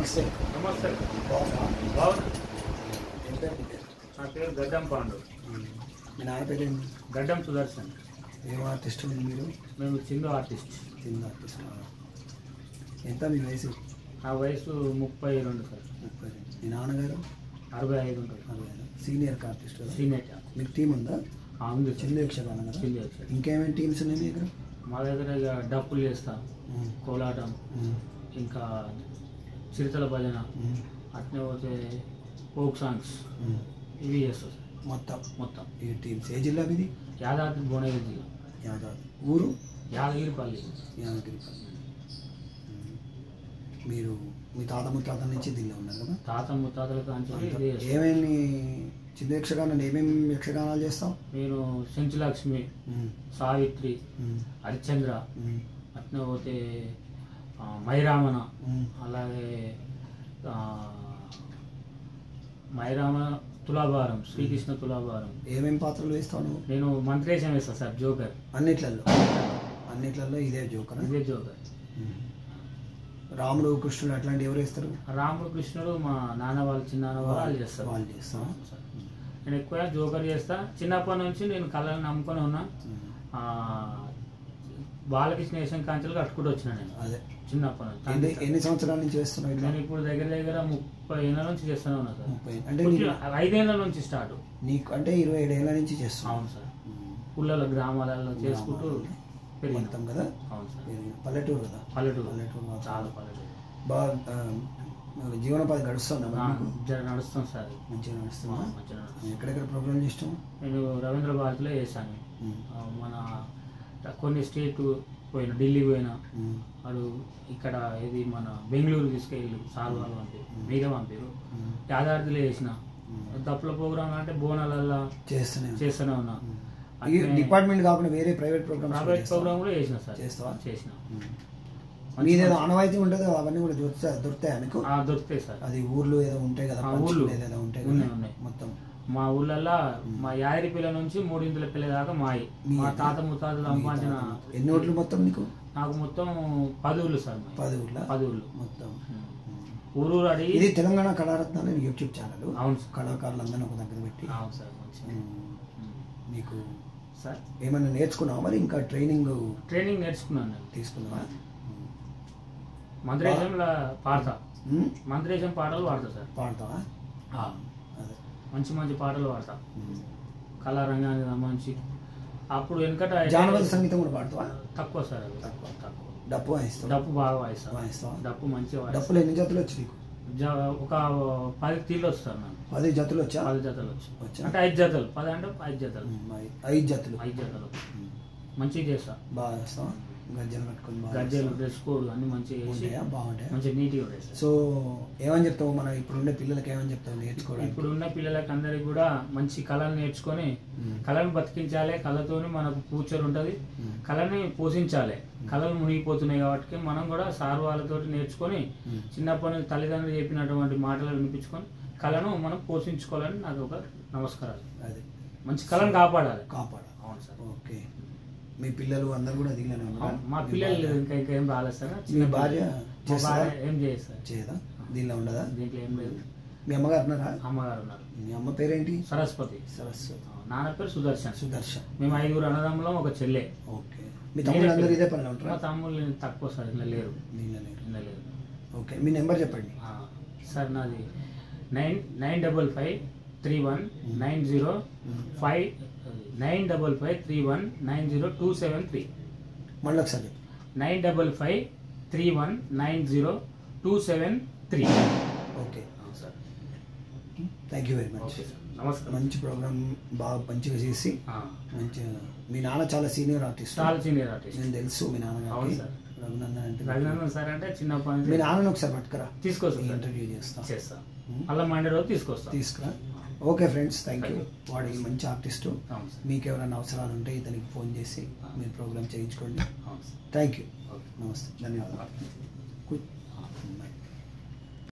నమస్తే. నమస్తే. బాగున్నా? బాగున్నా. ఏం పేరు నీ పేరు? నా పేరు గడ్డం పాండు. మీ నాన్న పేరు ఏంటి? గడ్డం సుదర్శన్. ఏం ఆర్టిస్ట్ మీరు? మేము చిందు ఆర్టిస్ట్. చిన్న ఆర్టిస్ట్. ఎంత మీ వయసు? నా వయసు 32 సార్. 30. మీ నాన్నగారు? 65 ఉంటుంది. 60. సీనియర్ ఆర్టిస్ట్ కదా? సీనియర్. మీకు టీం ఉందా? ఉంది. చిందు యక్షగానం కదా? చిందు యక్షగానం. ఇంకేమేమి టీమ్స్ ఉన్నాయి మీ దగ్గర? మా దగ్గర ఇక డప్పులు చేస్తాం, కోలాటం, ఇంకా చిరుతల భజన, అట్నే పోతే ఫోక్ సాంగ్స్, ఇవి చేస్తాం సార్. మొత్తం ఈ టీమ్స్ ఏ జిల్లా మీది? యాదాద్రి భువనగిరి జిల్లా. యాదాద్రి. ఊరు? యాదగిరిపల్లి. యాదగిరిపల్లి. మీరు మీ తాత ముత్తాతల నుంచి దీనిలో ఉన్నారు కదా? తాత ముత్తాతల కాంచి ఏమేమి చిన్న యక్షగానాలు ఏమేమి యక్షగానాలు చేస్తాం? నేను సెంచులక్ష్మి, సావిత్రి, హరిశ్చంద్ర, అట్నే పోతే మైరామణ, అలాగే మైరామణ, తులాభారం, శ్రీకృష్ణ తులాభారం. ఏమేమి పాత్రలు వేస్తాను? నేను మంత్రేశం వేస్తాను సార్, జోకర్. అన్నిట్లలో ఇదే జోకర్? ఇదే జోకర్. రాముడు కృష్ణుడు అట్లాంటి ఎవరు వేస్తారు? రాముడు కృష్ణుడు మా నాన్న వాళ్ళు చిన్నాన్న వాళ్ళు చేస్తారు. నేను ఎక్కువ జోకర్ చేస్తా. చిన్నప్పటి నుంచి నేను కళలను నమ్ముకొని ఉన్నా. బాలకృష్ణ వేషం కాంచెలు కట్టుకుంటూ వచ్చిన నేను. అదే చిన్నప్పటి నుంచి. ఎన్ని సంవత్సరాల నుంచి చేస్తున్నావు? నేను ఇప్పుడు దగ్గర 30 ఏళ్ళ నుంచి చేస్తూనే ఉన్నా సార్. 30 అంటే 5 ఏళ్ళ నుంచి స్టార్ట్. నీకు అంటే 27 ఏళ్ళ నుంచి చేస్తున్నావు? అవును సార్. ఊళ్ళలో గ్రామాలలో చేసుకుంటూ పెరుగుతాం కదా? అవును సార్. పల్లెటూరు కదా? పల్లెటూరు చాలా పల్లెటూరు. బాగా జీవనోపాధి గడుస్తుందా? నడుస్తాం సార్. మంచిగా నడుస్తుందా? ఎక్కడెక్కడ ప్రోగ్రామ్ చేస్తాం? నేను రవీంద్ర భారతిలో చేశాను. మన కొన్ని స్టేట్ పోయినా, ఢిల్లీ పోయినా, వాడు ఇక్కడ ఇది మన బెంగళూరు తీసుకెళ్ళి సార్ వాళ్ళు పంపారు, మీద పంపారు. యాదాద్రిలో చేసిన దప్పుల ప్రోగ్రామ్ అంటే బోనాలల్లో చేస్తూనే ఉన్నా. డిపార్ట్మెంట్ కాకుండా వేరే ప్రైవేట్ ప్రోగ్రామ్ కూడా చేసిన సార్. చేసిన మీదేదో ఆనవాయితీ ఉంటుంది కదా, అవన్నీ కూడా దొరుకుతాయా మీకు? దొరుకుతాయి సార్. అది ఊర్లో ఏదో ఉంటాయి కదా? ఊర్లో ఏదో ఉంటాయి. మొత్తం మా ఊళ్ళల్లో మా యాదరి పిల్ల నుంచి 3 ఇంతుల పిల్ల దాకా మా తాత ముత్తాతలు సంపాదించిన. ఎన్ని ఊర్లు మొత్తం నీకు? నాకు మొత్తం 10 ఊర్లు సార్. 10 ఊర్లు మొత్తం. ఊరు అడిగి. ఇది తెలంగాణ కళారత్నాలు యూట్యూబ్ ఛానల్. అవును. కళాకారులందరినీ ఒక దగ్గర పెట్టి. అవును సార్. నీకు సార్ ఏమన్నా నేర్చుకున్నావా మరి? ఇంకా ట్రైనింగ్ నేర్చుకున్నాను. తీసుకున్నావా? మంత్రేశంలో పాడతా. మంత్రేశం పాటలు పాడతా సార్. పాడతావా? అదే మంచి పాటలు పాడతా. కళారంగానికి సంబంధించి. అప్పుడు వెనకట జానపద సంగీతం కూడా పాడతావా? తక్కువ సార్. తక్కువ. డప్పు వాయిస్తావు? డప్పు బాగా వాయిస్తావా? డప్పు మంచిగా. డప్పులు ఎన్ని జతలు వచ్చి నీకు? ఒక 10 తీర్లు వస్తారు నాకు. 10 జతలు వచ్చా? 10 జతలు వచ్చి అంటే 5 జతలు. 10 అంటే 5 జతలు. 5 జతలు మంచిగా చేస్తా. బాగా చేస్తావా? గజ్జలు కట్టుకొని గజ్జలు, డ్రెస్ కోడ్ అన్ని మంచిగా బాగుంటాయి. మంచిగా నీట్గా ఉంటాయి. సో ఏమని చెప్తావు మన ఇప్పుడున్న పిల్లలకి? ఏమని చెప్తావు నేర్చుకోవడానికి? ఇప్పుడున్న పిల్లలకి అందరికి కూడా మంచి కళను నేర్చుకొని కళను బతికించాలి. కళతోని మనకు ఫ్యూచర్ ఉంటుంది. కళని పోషించాలి. కళలు మునిగిపోతున్నాయి కాబట్టి మనం కూడా సార్ వాళ్ళతో నేర్చుకొని చిన్నప్పటి నుంచి తల్లిదండ్రులు చెప్పినటువంటి మాటలు వినిపించుకొని కళను మనం పోషించుకోవాలని నాకు ఒక నమస్కారాలు. అదే మంచి కళను కాపాడాలి. అవును సార్. ఓకే. మీ పిల్లలు అందరు కూడా దిగిన? మా పిల్లలు ఇంకా ఏం రాలేదు సార్. మీ భార్య ఏం చేయదు సార్. చేయదా? దీనిలో ఉండదా? దీంట్లో ఏం లేదు. మీ అమ్మగారు ఉన్నారా? అమ్మగారు ఉన్నారు. మీ అమ్మ పేరేంటి? సరస్వతి. నాన్న పేరు సుదర్శన్. మేము 5 అన్నదమ్ములం, ఒక చెల్లె. ఓకే. మీ తమ్ముళ్ళు అందరూ ఇదే పనిలో ఉంటారా? మా తమ్ముళ్ళు తక్కువ సార్. ఇలా లేరు. ఓకే. మీ నెంబర్ చెప్పండి సార్. నాది 9553190 మళ్ళీ ఒకసారి 9553190 okay sir. Thank you very much. నమస్కారం. మంచి ప్రోగ్రామ్ బాగా మంచిగా చేసి మంచిగా. మీ నాన్న చాలా సీనియర్ ఆర్టిస్ట్. నేను తెలుసు మీ నాన్న రఘునందన్ సార్ అంటే చిన్నప్పటి. మీ నాన్నని ఒకసారి పట్టుకురా, తీసుకొస్తా. ఇంటర్వ్యూ చేస్తా. అలా మండే రోజు తీసుకురా. Okay friends, thank you. వాడు మంచి ఆర్టిస్టు. మీకు ఎవరైనా అవసరాలు ఉంటే ఇతనికి ఫోన్ చేసి మీరు ప్రోగ్రామ్ చేయించుకోండి. Thank you. నమస్తే. ధన్యవాదాలు.